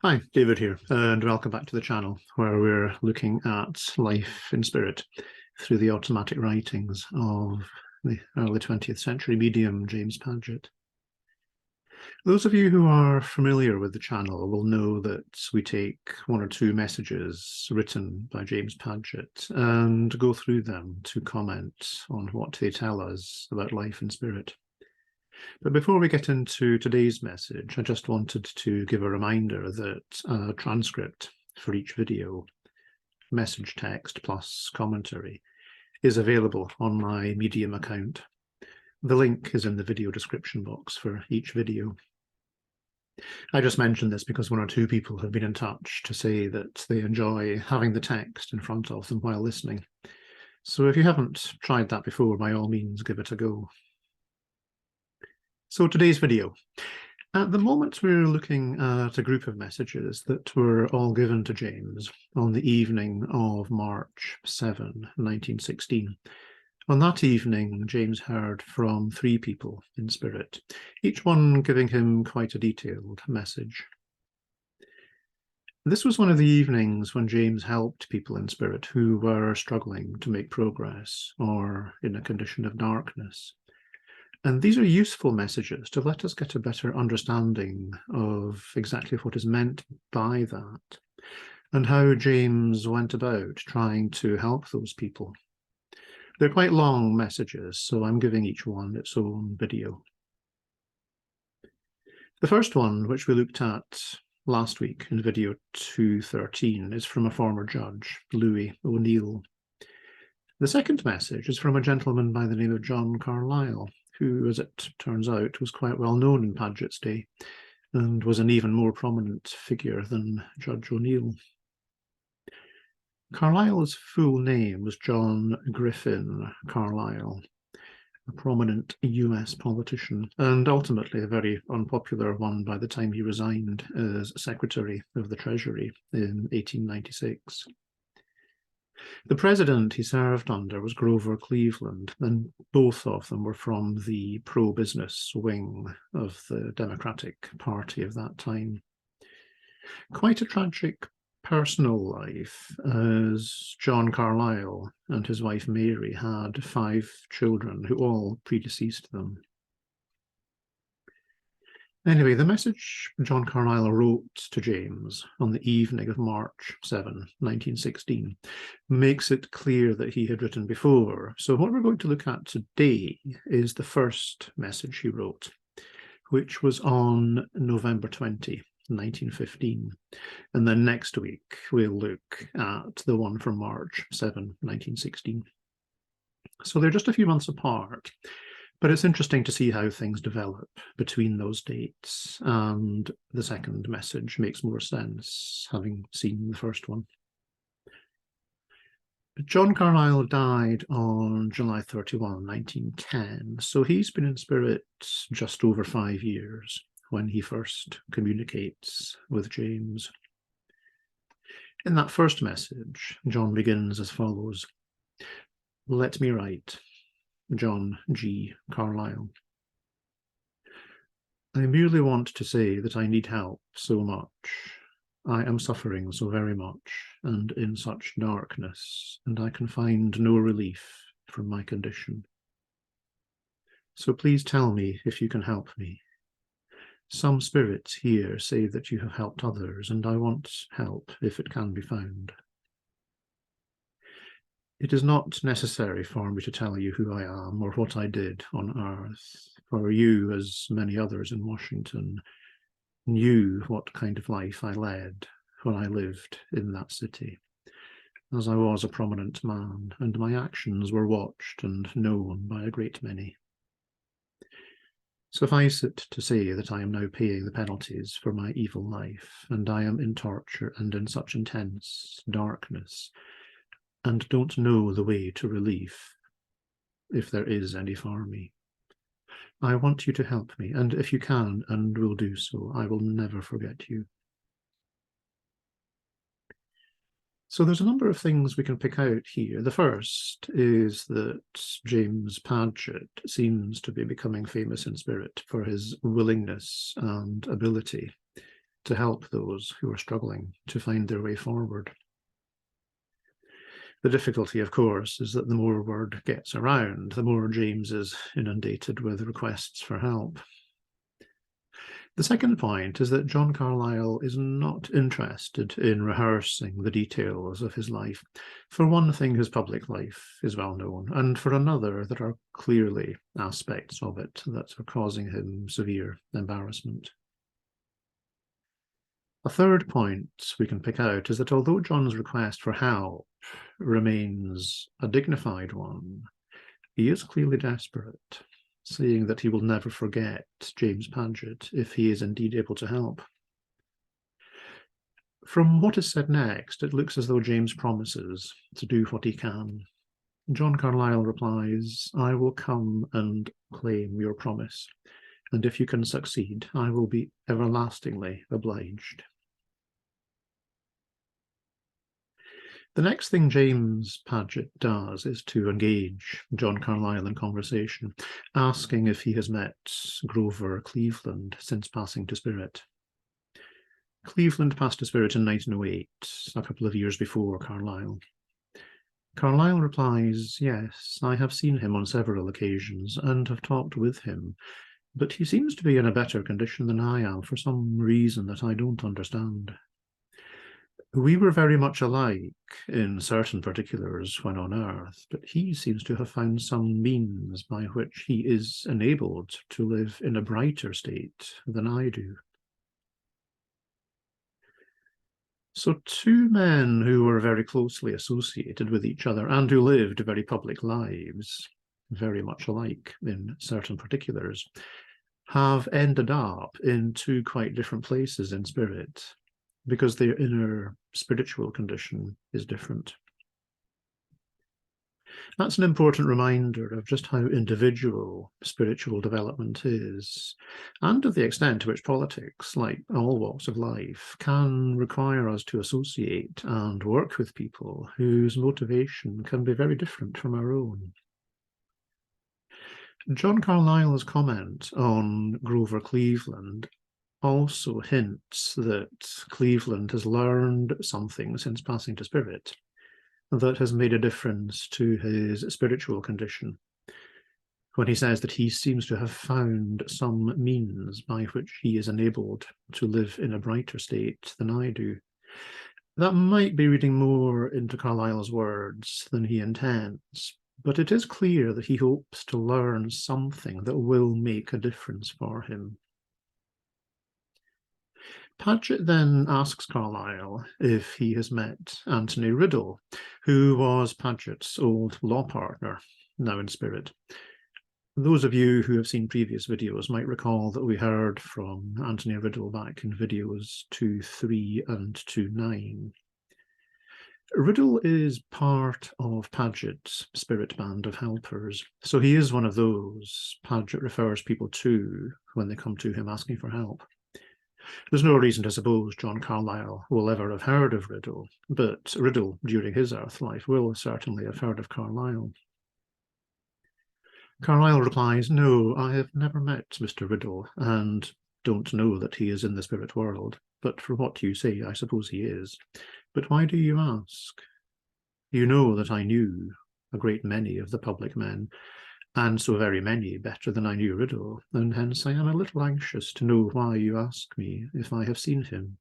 Hi, David here, and welcome back to the channel where we're looking at life in spirit through the automatic writings of the early 20th century medium James Padgett. Those of you who are familiar with the channel will know that we take one or two messages written by James Padgett and go through them to comment on what they tell us about life in spirit. But before we get into today's message, I just wanted to give a reminder that a transcript for each video, message text plus commentary, is available on my Medium account. The link is in the video description box for each video. I just mentioned this because one or two people have been in touch to say that they enjoy having the text in front of them while listening. So if you haven't tried that before, by all means, give it a go. So today's video. At the moment, we're looking at a group of messages that were all given to James on the evening of March 7, 1916. On that evening, James heard from 3 people in spirit, each one giving him quite a detailed message. This was one of the evenings when James helped people in spirit who were struggling to make progress or in a condition of darkness. And these are useful messages to let us get a better understanding of exactly what is meant by that and how James went about trying to help those people. They're quite long messages, so I'm giving each one its own video. The first one, which we looked at last week in video 213, is from a former judge, Louis O'Neill. The second message is from a gentleman by the name of John Carlisle, who, as it turns out, was quite well known in Padgett's day and was an even more prominent figure than Judge O'Neill. Carlyle's full name was John Griffin Carlisle, a prominent US politician, and ultimately a very unpopular one by the time he resigned as Secretary of the Treasury in 1896. The president he served under was Grover Cleveland, and both of them were from the pro-business wing of the Democratic Party of that time. Quite a tragic personal life, as John Carlisle and his wife Mary had 5 children who all predeceased them. Anyway, the message John Carlisle wrote to James on the evening of March 7, 1916, makes it clear that he had written before. So what we're going to look at today is the first message he wrote, which was on November 20, 1915. And then next week, we'll look at the one from March 7, 1916. So they're just a few months apart. But it's interesting to see how things develop between those dates, and the second message makes more sense, having seen the first one. John Carlisle died on July 31, 1910, so he's been in spirit just over 5 years when he first communicates with James. In that first message, John begins as follows: "Let me write. John G. Carlisle. I merely want to say that I need help so much. I am suffering so very much and in such darkness, and I can find no relief from my condition. So please tell me if you can help me. Some spirits here say that you have helped others, and I want help if it can be found. It is not necessary for me to tell you who I am or what I did on earth, for you, as many others in Washington, knew what kind of life I led when I lived in that city, as I was a prominent man, and my actions were watched and known by a great many. Suffice it to say that I am now paying the penalties for my evil life, and I am in torture and in such intense darkness, and don't know the way to relief, if there is any for me. I want you to help me, and if you can and will do so, I will never forget you." So there's a number of things we can pick out here. The first is that James Padgett seems to be becoming famous in spirit for his willingness and ability to help those who are struggling to find their way forward. The difficulty, of course, is that the more word gets around, the more James is inundated with requests for help. The second point is that John Carlisle is not interested in rehearsing the details of his life. For one thing, his public life is well known, and for another, there are clearly aspects of it that are causing him severe embarrassment. A third point we can pick out is that although John's request for help remains a dignified one, he is clearly desperate, saying that he will never forget James Padgett if he is indeed able to help. From what is said next, it looks as though James promises to do what he can. John Carlisle replies, "I will come and claim your promise, and if you can succeed, I will be everlastingly obliged." The next thing James Padgett does is to engage John Carlisle in conversation, asking if he has met Grover Cleveland since passing to spirit. Cleveland passed to spirit in 1908, a couple of years before Carlisle. Carlisle replies, "Yes, I have seen him on several occasions and have talked with him, but he seems to be in a better condition than I am for some reason that I don't understand. We were very much alike in certain particulars when on Earth, but he seems to have found some means by which he is enabled to live in a brighter state than I do." So two men who were very closely associated with each other and who lived very public lives, very much alike in certain particulars, have ended up in two quite different places in spirit, because their inner spiritual condition is different. That's an important reminder of just how individual spiritual development is, and of the extent to which politics, like all walks of life, can require us to associate and work with people whose motivation can be very different from our own. John Carlisle's comment on Grover Cleveland also hints that Cleveland has learned something since passing to spirit that has made a difference to his spiritual condition, when he says that he seems to have found some means by which he is enabled to live in a brighter state than I do. That might be reading more into Carlisle's words than he intends, but it is clear that he hopes to learn something that will make a difference for him. Padgett then asks Carlisle if he has met Anthony Riddle, who was Padgett's old law partner, now in spirit. Those of you who have seen previous videos might recall that we heard from Anthony Riddle back in videos 2.3 and 2.9. Riddle is part of Padgett's spirit band of helpers, so he is one of those Padgett refers people to when they come to him asking for help. There's no reason to suppose John Carlisle will ever have heard of Riddle, but Riddle, during his earth life, will certainly have heard of Carlisle. Carlisle replies, "No, I have never met Mr. Riddle, and don't know that he is in the spirit world, but from what you say, I suppose he is. But why do you ask? You know that I knew a great many of the public men, and so very many better than I knew Riddle, and hence I am a little anxious to know why you ask me if I have seen him."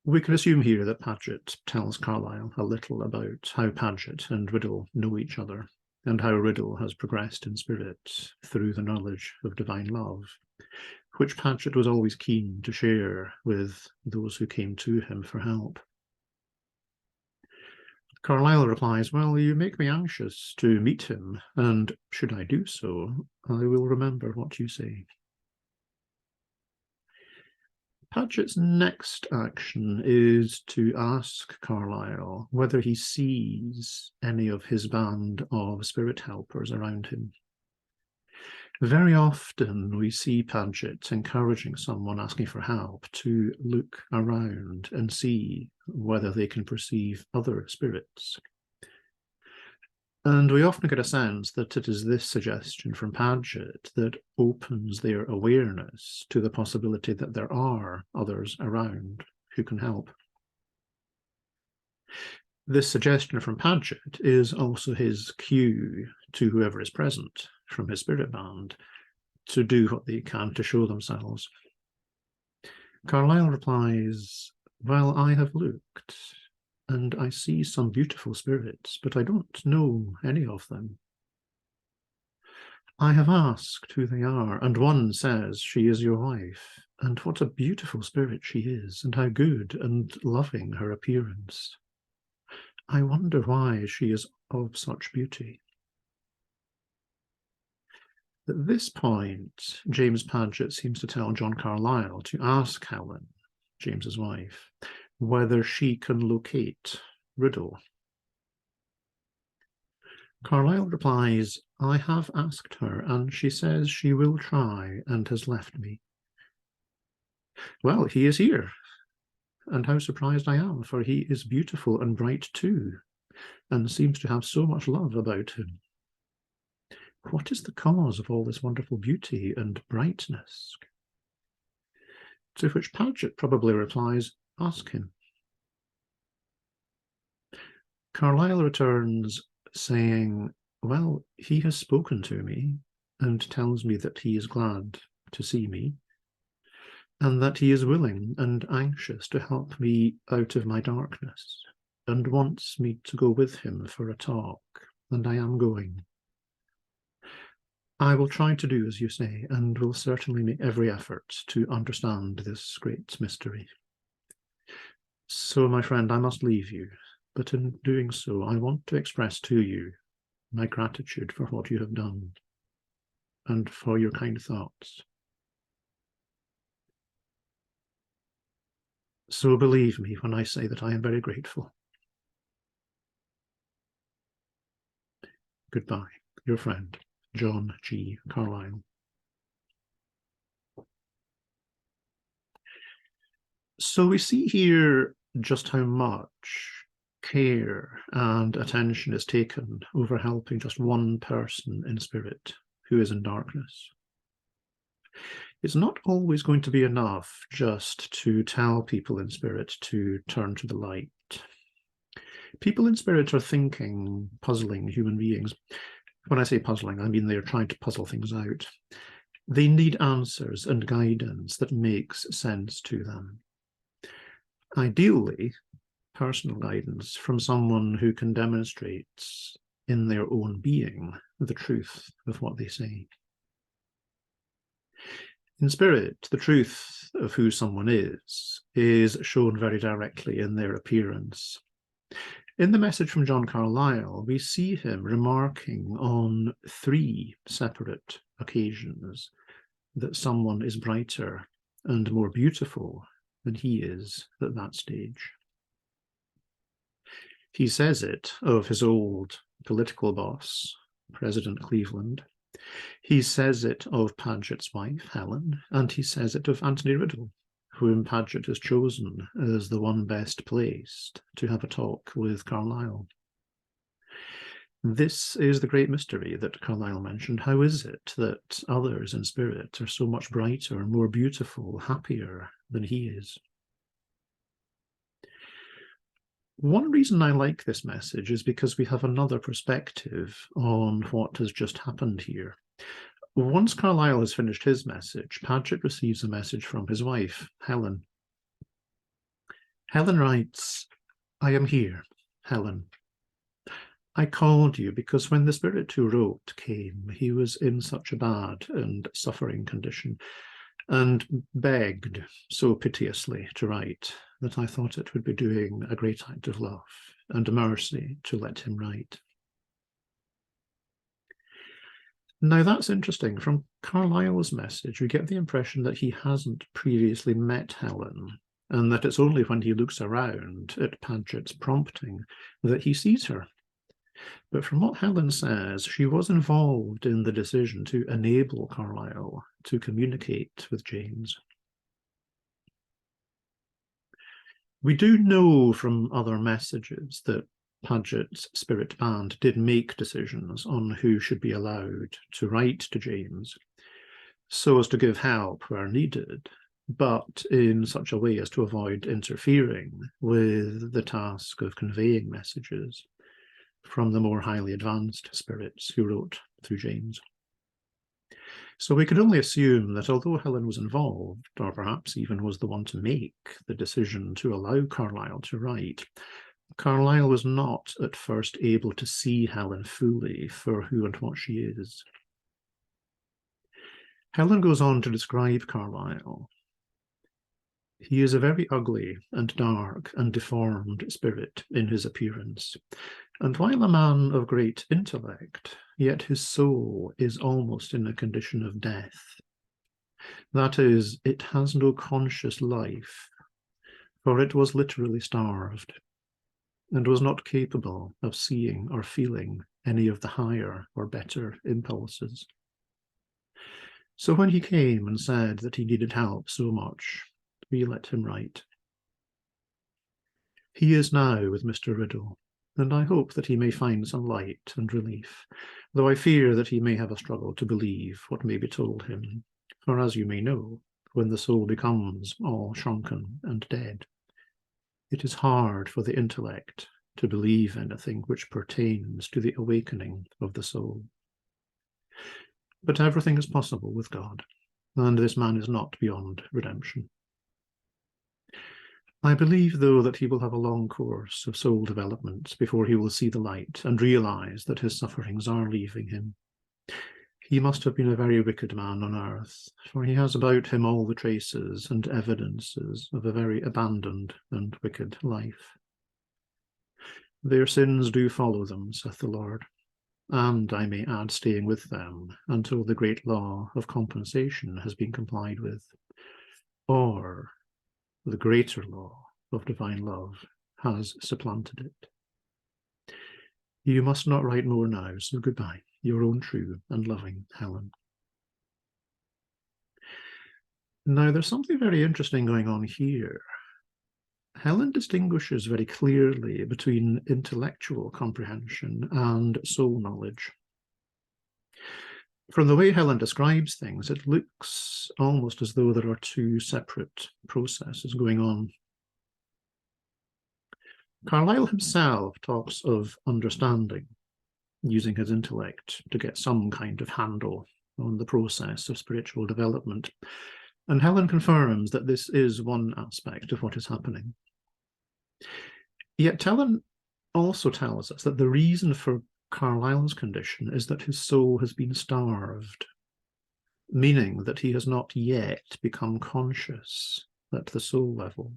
We can assume here that Padgett tells Carlisle a little about how Padgett and Riddle know each other, and how Riddle has progressed in spirit through the knowledge of divine love, which Padgett was always keen to share with those who came to him for help. Carlisle replies, "Well, you make me anxious to meet him, and should I do so, I will remember what you say." Padgett's next action is to ask Carlisle whether he sees any of his band of spirit helpers around him. Very often we see Padgett encouraging someone asking for help to look around and see whether they can perceive other spirits. And we often get a sense that it is this suggestion from Padgett that opens their awareness to the possibility that there are others around who can help. This suggestion from Padgett is also his cue to whoever is present from his spirit band to do what they can to show themselves. Carlisle replies, "Well, I have looked, and I see some beautiful spirits, but I don't know any of them. I have asked who they are, and one says she is your wife, and what a beautiful spirit she is, and how good and loving her appearance. I wonder why she is of such beauty." At this point, James Padgett seems to tell John Carlisle to ask Helen, James's wife, whether she can locate Riddle. Carlisle replies, "I have asked her, and she says she will try and has left me." Well, he is here, and how surprised I am, for he is beautiful and bright too, and seems to have so much love about him. What is the cause of all this wonderful beauty and brightness? To which Padgett probably replies, "Ask him." Carlisle returns, saying, "Well, he has spoken to me and tells me that he is glad to see me, and that he is willing and anxious to help me out of my darkness, and wants me to go with him for a talk, and I am going. I will try to do as you say, and will certainly make every effort to understand this great mystery. So, my friend, I must leave you, but in doing so, I want to express to you my gratitude for what you have done and for your kind thoughts. So believe me when I say that I am very grateful. Goodbye, your friend, John G. Carlisle." So we see here just how much care and attention is taken over helping just one person in spirit who is in darkness. It's not always going to be enough just to tell people in spirit to turn to the light. People in spirit are thinking, puzzling human beings. When I say puzzling, I mean they're trying to puzzle things out. They need answers and guidance that makes sense to them. Ideally, personal guidance from someone who can demonstrate in their own being the truth of what they say. In spirit, the truth of who someone is shown very directly in their appearance. In the message from John Carlisle, we see him remarking on 3 separate occasions that someone is brighter and more beautiful than he is at that stage. He says it of his old political boss, President Cleveland. He says it of Padgett's wife, Helen, and he says it of Anthony Riddle, whom Padgett has chosen as the one best placed to have a talk with Carlisle. This is the great mystery that Carlisle mentioned. How is it that others in spirit are so much brighter, more beautiful, happier than he is? One reason I like this message is because we have another perspective on what has just happened here. Once Carlisle has finished his message, Padgett receives a message from his wife, Helen. Helen writes, "I am here, Helen. I called you because when the spirit who wrote came, he was in such a bad and suffering condition, and begged so piteously to write that I thought it would be doing a great act of love and mercy to let him write." Now that's interesting. From Carlisle's message, we get the impression that he hasn't previously met Helen, and that it's only when he looks around at Padgett's prompting that he sees her. But from what Helen says, she was involved in the decision to enable Carlisle to communicate with James. We do know from other messages that Padgett's spirit band did make decisions on who should be allowed to write to James, so as to give help where needed, but in such a way as to avoid interfering with the task of conveying messages from the more highly advanced spirits who wrote through James. So we could only assume that although Helen was involved, or perhaps even was the one to make the decision to allow Carlisle to write, Carlisle was not at first able to see Helen fully for who and what she is. Helen goes on to describe Carlisle. He is a very ugly and dark and deformed spirit in his appearance, and while a man of great intellect, yet his soul is almost in a condition of death. That is, it has no conscious life, for it was literally starved, and was not capable of seeing or feeling any of the higher or better impulses. So when he came and said that he needed help so much, we let him write. He is now with Mr. Riddle, and I hope that he may find some light and relief, though I fear that he may have a struggle to believe what may be told him, for as you may know, when the soul becomes all shrunken and dead, it is hard for the intellect to believe anything which pertains to the awakening of the soul. But everything is possible with God, and this man is not beyond redemption. I believe, though, that he will have a long course of soul development before he will see the light and realize that his sufferings are leaving him. He must have been a very wicked man on earth, for he has about him all the traces and evidences of a very abandoned and wicked life. Their sins do follow them, saith the Lord, and I may add, staying with them until the great law of compensation has been complied with, or the greater law of divine love has supplanted it. You must not write more now, so goodbye, your own true and loving Helen. Now, there's something very interesting going on here. Helen distinguishes very clearly between intellectual comprehension and soul knowledge. From the way Helen describes things, it looks almost as though there are two separate processes going on. Carlisle himself talks of understanding, using his intellect to get some kind of handle on the process of spiritual development, and Helen confirms that this is one aspect of what is happening. Yet Helen also tells us that the reason for Carlisle's condition is that his soul has been starved, meaning that he has not yet become conscious at the soul level.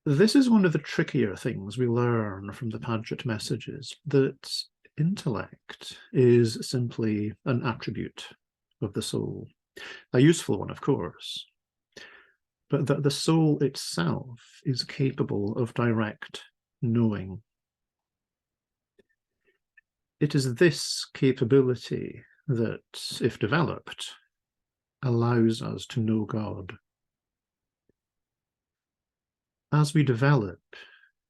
This is one of the trickier things we learn from the Padgett messages, that intellect is simply an attribute of the soul, a useful one, of course, but that the soul itself is capable of direct knowing. It is this capability that, if developed, allows us to know God. As we develop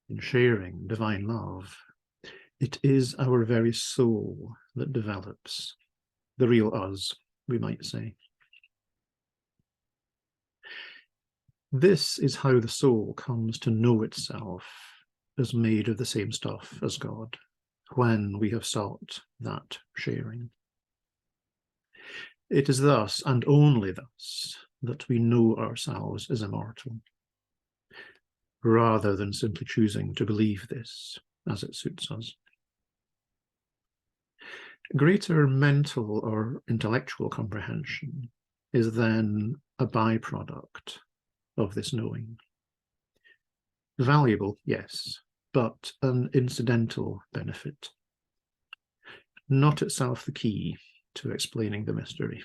in sharing divine love, it is our very soul that develops, the real us, we might say. This is how the soul comes to know itself as made of the same stuff as God, when we have sought that sharing. It is thus, and only thus, that we know ourselves as immortal, rather than simply choosing to believe this as it suits us. Greater mental or intellectual comprehension is then a byproduct of this knowing. Valuable, yes, but an incidental benefit, not itself the key to explaining the mystery.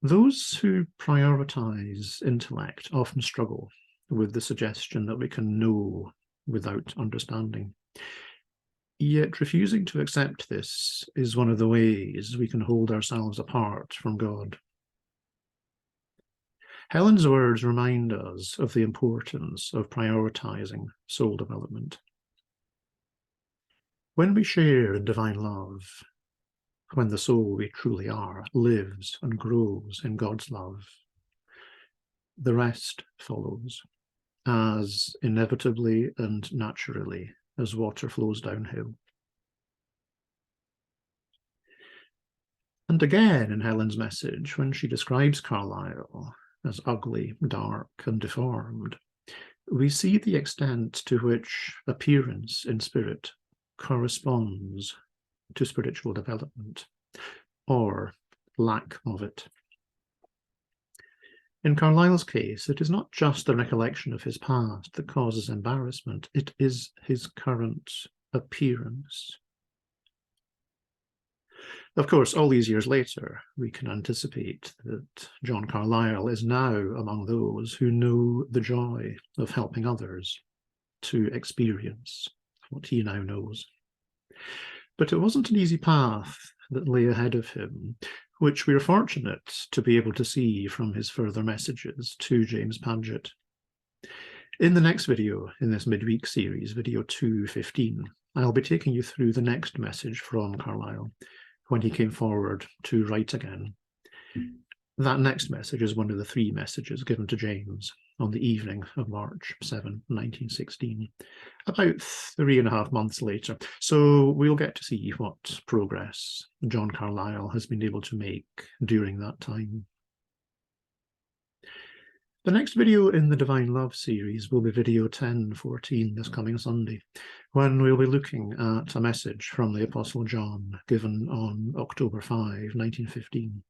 Those who prioritize intellect often struggle with the suggestion that we can know without understanding. Yet refusing to accept this is one of the ways we can hold ourselves apart from God. Helen's words remind us of the importance of prioritizing soul development. When we share in divine love, when the soul we truly are lives and grows in God's love, the rest follows as inevitably and naturally as water flows downhill. And again in Helen's message, when she describes Carlisle as ugly, dark, and deformed, we see the extent to which appearance in spirit corresponds to spiritual development, or lack of it. In Carlisle's case, it is not just the recollection of his past that causes embarrassment, it is his current appearance. Of course, all these years later, we can anticipate that John Carlisle is now among those who know the joy of helping others to experience what he now knows. But it wasn't an easy path that lay ahead of him, which we are fortunate to be able to see from his further messages to James Padgett. In the next video, in this midweek series, video 215, I'll be taking you through the next message from Carlisle, when he came forward to write again. That next message is one of the 3 messages given to James on the evening of March 7, 1916, about 3.5 months later. So we'll get to see what progress John Carlisle has been able to make during that time. The next video in the Divine Love series will be video 1014 this coming Sunday, when we'll be looking at a message from the Apostle John given on October 5, 1915,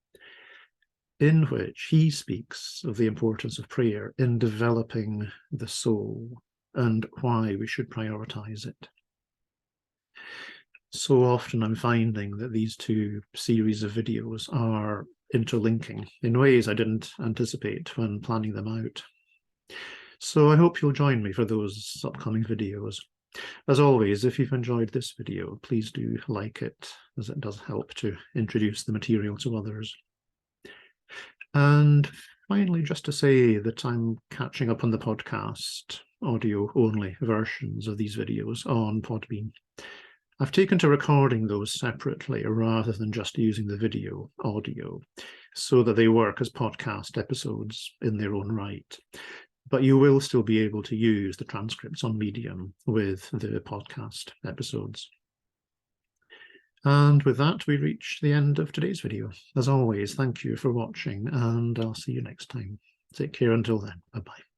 in which he speaks of the importance of prayer in developing the soul and why we should prioritize it. So often I'm finding that these 2 series of videos are interlinking in ways I didn't anticipate when planning them out. So I hope you'll join me for those upcoming videos. As always, if you've enjoyed this video, please do like it, as it does help to introduce the material to others. And finally, just to say that I'm catching up on the podcast, audio-only versions of these videos on Podbean. I've taken to recording those separately rather than just using the video audio, so that they work as podcast episodes in their own right. But you will still be able to use the transcripts on Medium with the podcast episodes. And with that, we reach the end of today's video. As always, thank you for watching, and I'll see you next time. Take care until then. Bye-bye.